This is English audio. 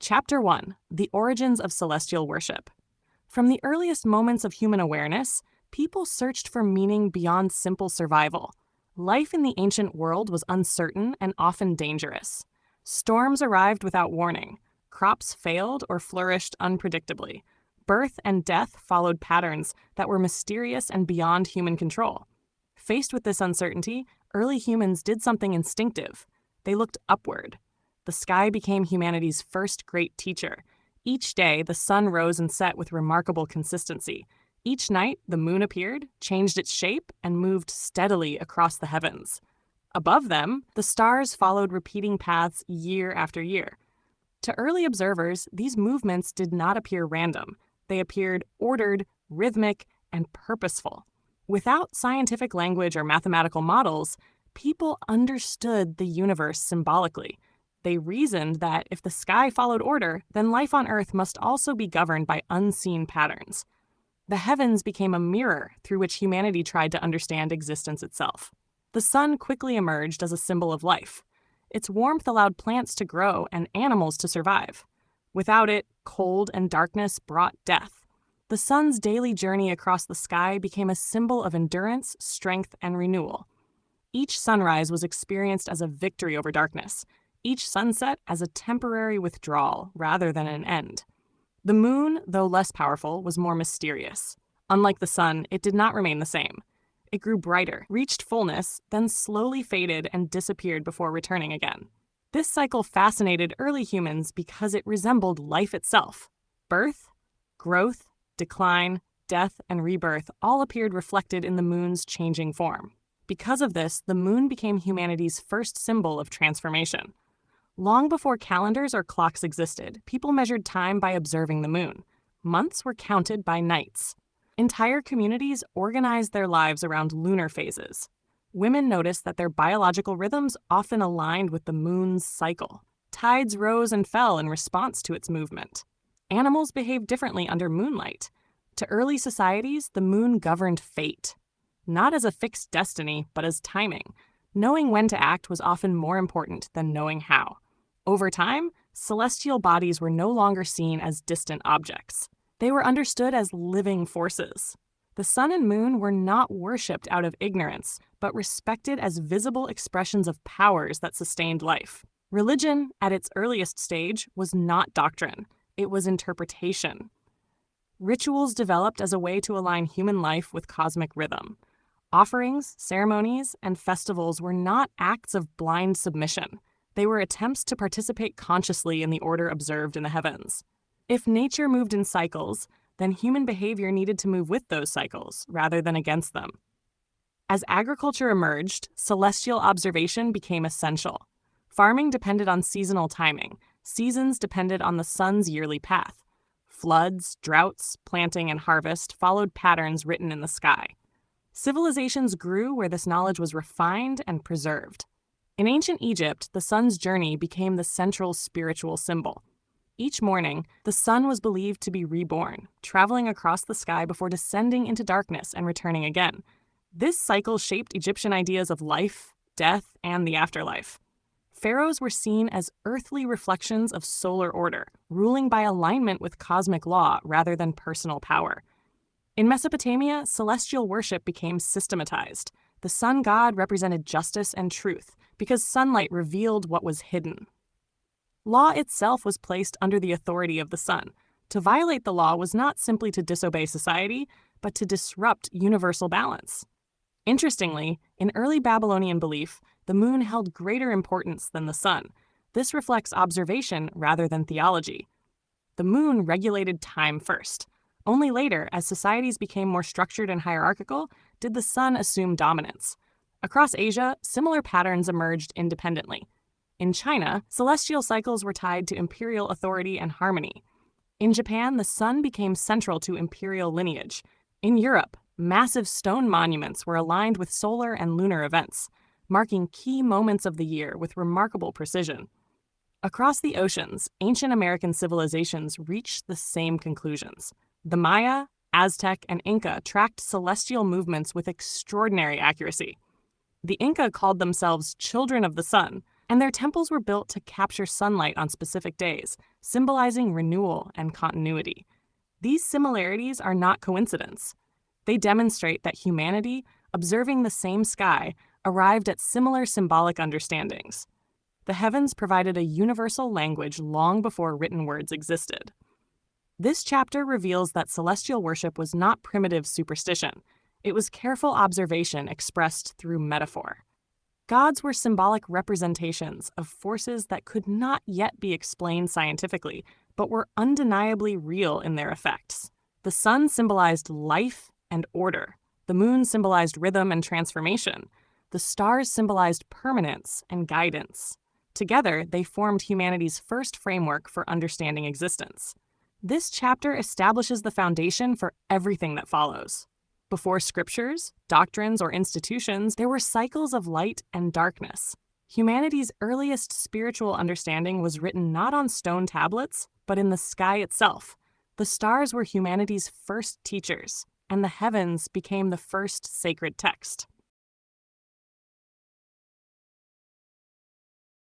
Chapter 1: The Origins of Celestial Worship. From the earliest moments of human awareness, people searched for meaning beyond simple survival. Life in the ancient world was uncertain and often dangerous. Storms arrived without warning. Crops failed or flourished unpredictably. Birth and death followed patterns that were mysterious and beyond human control. Faced with this uncertainty, early humans did something instinctive. They looked upward. The sky became humanity's first great teacher. Each day, the sun rose and set with remarkable consistency. Each night, the moon appeared, changed its shape, and moved steadily across the heavens. Above them, the stars followed repeating paths year after year. To early observers, these movements did not appear random. They appeared ordered, rhythmic, and purposeful. Without scientific language or mathematical models, people understood the universe symbolically. They reasoned that if the sky followed order, then life on Earth must also be governed by unseen patterns. The heavens became a mirror through which humanity tried to understand existence itself. The sun quickly emerged as a symbol of life. Its warmth allowed plants to grow and animals to survive. Without it, cold and darkness brought death. The sun's daily journey across the sky became a symbol of endurance, strength, and renewal. Each sunrise was experienced as a victory over darkness. Each sunset as a temporary withdrawal rather than an end. The moon, though less powerful, was more mysterious. Unlike the sun, it did not remain the same. It grew brighter, reached fullness, then slowly faded and disappeared before returning again. This cycle fascinated early humans because it resembled life itself. Birth, growth, decline, death, and rebirth all appeared reflected in the moon's changing form. Because of this, the moon became humanity's first symbol of transformation. Long before calendars or clocks existed, people measured time by observing the moon. Months were counted by nights. Entire communities organized their lives around lunar phases. Women noticed that their biological rhythms often aligned with the moon's cycle. Tides rose and fell in response to its movement. Animals behaved differently under moonlight. To early societies, the moon governed fate. Not as a fixed destiny, but as timing. Knowing when to act was often more important than knowing how. Over time, celestial bodies were no longer seen as distant objects. They were understood as living forces. The sun and moon were not worshipped out of ignorance, but respected as visible expressions of powers that sustained life. Religion, at its earliest stage, was not doctrine. It was interpretation. Rituals developed as a way to align human life with cosmic rhythm. Offerings, ceremonies, and festivals were not acts of blind submission. They were attempts to participate consciously in the order observed in the heavens. If nature moved in cycles, then human behavior needed to move with those cycles, rather than against them. As agriculture emerged, celestial observation became essential. Farming depended on seasonal timing. Seasons depended on the sun's yearly path. Floods, droughts, planting, and harvest followed patterns written in the sky. Civilizations grew where this knowledge was refined and preserved. In ancient Egypt, the sun's journey became the central spiritual symbol. Each morning, the sun was believed to be reborn, traveling across the sky before descending into darkness and returning again. This cycle shaped Egyptian ideas of life, death, and the afterlife. Pharaohs were seen as earthly reflections of solar order, ruling by alignment with cosmic law rather than personal power. In Mesopotamia, celestial worship became systematized. The sun god represented justice and truth, because sunlight revealed what was hidden. Law itself was placed under the authority of the sun. To violate the law was not simply to disobey society, but to disrupt universal balance. Interestingly, in early Babylonian belief, the moon held greater importance than the sun. This reflects observation rather than theology. The moon regulated time first. Only later, as societies became more structured and hierarchical, did the sun assume dominance. Across Asia, similar patterns emerged independently. In China, celestial cycles were tied to imperial authority and harmony. In Japan, the sun became central to imperial lineage. In Europe, massive stone monuments were aligned with solar and lunar events, marking key moments of the year with remarkable precision. Across the oceans, ancient American civilizations reached the same conclusions. The Maya, Aztec, and Inca tracked celestial movements with extraordinary accuracy. The Inca called themselves children of the sun, And their temples were built to capture sunlight on specific days, symbolizing renewal and continuity. These similarities are not coincidence. They demonstrate that humanity, observing the same sky, arrived at similar symbolic understandings. The heavens provided a universal language long before written words existed. This chapter reveals that celestial worship was not primitive superstition. It was careful observation expressed through metaphor. Gods were symbolic representations of forces that could not yet be explained scientifically, but were undeniably real in their effects. The sun symbolized life and order. The moon symbolized rhythm and transformation. The stars symbolized permanence and guidance. Together, they formed humanity's first framework for understanding existence. This chapter establishes the foundation for everything that follows. Before scriptures, doctrines, or institutions, there were cycles of light and darkness. Humanity's earliest spiritual understanding was written not on stone tablets, but in the sky itself. The stars were humanity's first teachers, and the heavens became the first sacred text.